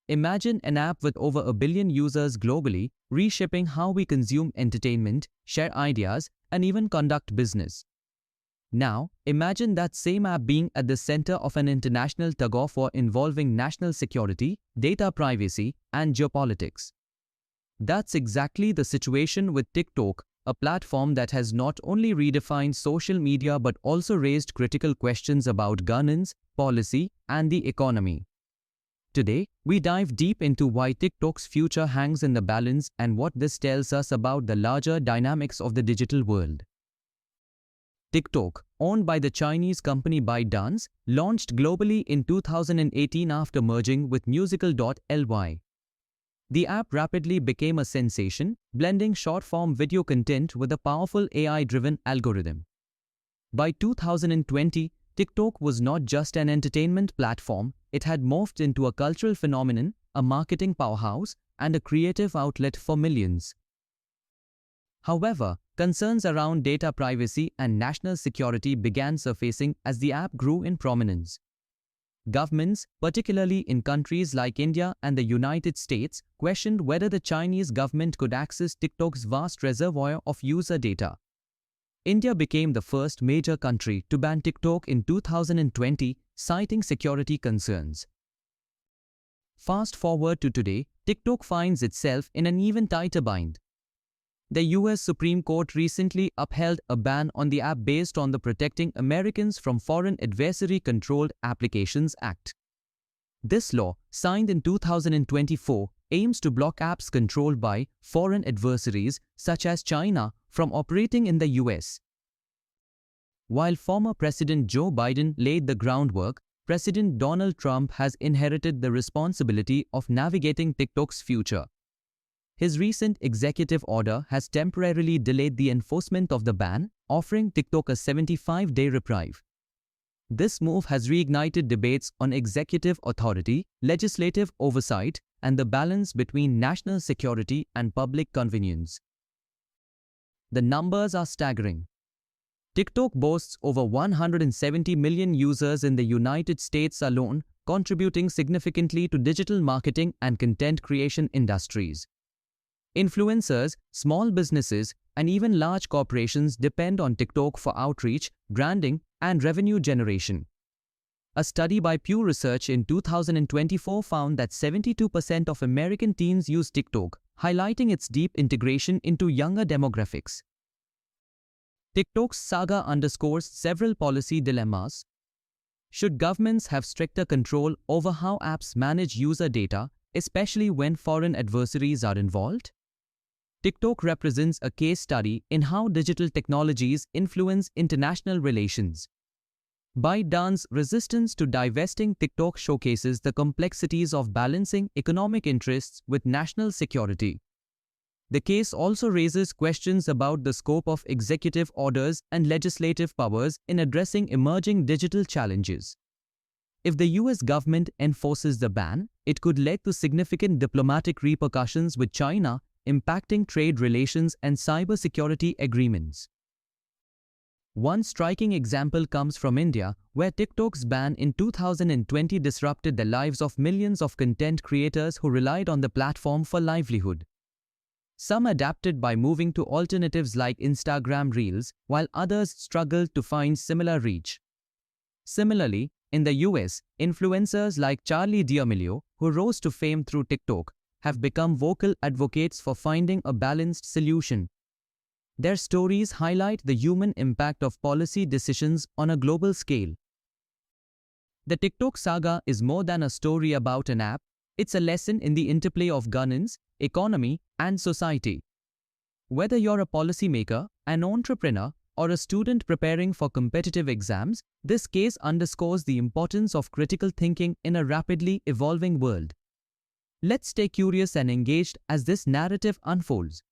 Imagine an app with over a billion users globally, reshaping how we consume entertainment, share ideas, and even conduct business. Now, imagine that same app being at the center of an international tug-of-war involving national security, data privacy, and geopolitics. That's exactly the situation with TikTok, a platform that has not only redefined social media but also raised critical questions about governance, policy, and the economy. Today, we dive deep into why TikTok's future hangs in the balance and what this tells us about the larger dynamics of the digital world. TikTok, owned by the Chinese company ByteDance, launched globally in 2018 after merging with Musical.ly. The app rapidly became a sensation, blending short-form video content with a powerful AI-driven algorithm. By 2020, TikTok was not just an entertainment platform, it had morphed into a cultural phenomenon, a marketing powerhouse, and a creative outlet for millions. However, concerns around data privacy and national security began surfacing as the app grew in prominence. Governments, particularly in countries like India and the United States, questioned whether the Chinese government could access TikTok's vast reservoir of user data. India became the first major country to ban TikTok in 2020, citing security concerns. Fast forward to today, TikTok finds itself in an even tighter bind. The US Supreme Court recently upheld a ban on the app based on the Protecting Americans from Foreign Adversary-Controlled Applications Act. This law, signed in 2024, aims to block apps controlled by foreign adversaries such as China from operating in the US. While former President Joe Biden laid the groundwork, President Donald Trump has inherited the responsibility of navigating TikTok's future. His recent executive order has temporarily delayed the enforcement of the ban, offering TikTok a 75-day reprieve. This move has reignited debates on executive authority, legislative oversight, and the balance between national security and public convenience. The numbers are staggering. TikTok boasts over 170 million users in the United States alone, contributing significantly to digital marketing and content creation industries. Influencers, small businesses, and even large corporations depend on TikTok for outreach, branding, and revenue generation. A study by Pew Research in 2024 found that 72% of American teens use TikTok, highlighting its deep integration into younger demographics. TikTok's saga underscores several policy dilemmas. Should governments have stricter control over how apps manage user data, especially when foreign adversaries are involved? TikTok represents a case study in how digital technologies influence international relations. ByteDance's resistance to divesting TikTok showcases the complexities of balancing economic interests with national security. The case also raises questions about the scope of executive orders and legislative powers in addressing emerging digital challenges. If the US government enforces the ban, it could lead to significant diplomatic repercussions with China, impacting trade relations and cybersecurity agreements. One striking example comes from India, where TikTok's ban in 2020 disrupted the lives of millions of content creators who relied on the platform for livelihood. Some adapted by moving to alternatives like Instagram Reels, while others struggled to find similar reach. Similarly, in the US, influencers like Charli D'Amelio, who rose to fame through TikTok, have become vocal advocates for finding a balanced solution. Their stories highlight the human impact of policy decisions on a global scale. The TikTok saga is more than a story about an app, it's a lesson in the interplay of governance, economy, and society. Whether you're a policymaker, an entrepreneur, or a student preparing for competitive exams, this case underscores the importance of critical thinking in a rapidly evolving world. Let's stay curious and engaged as this narrative unfolds.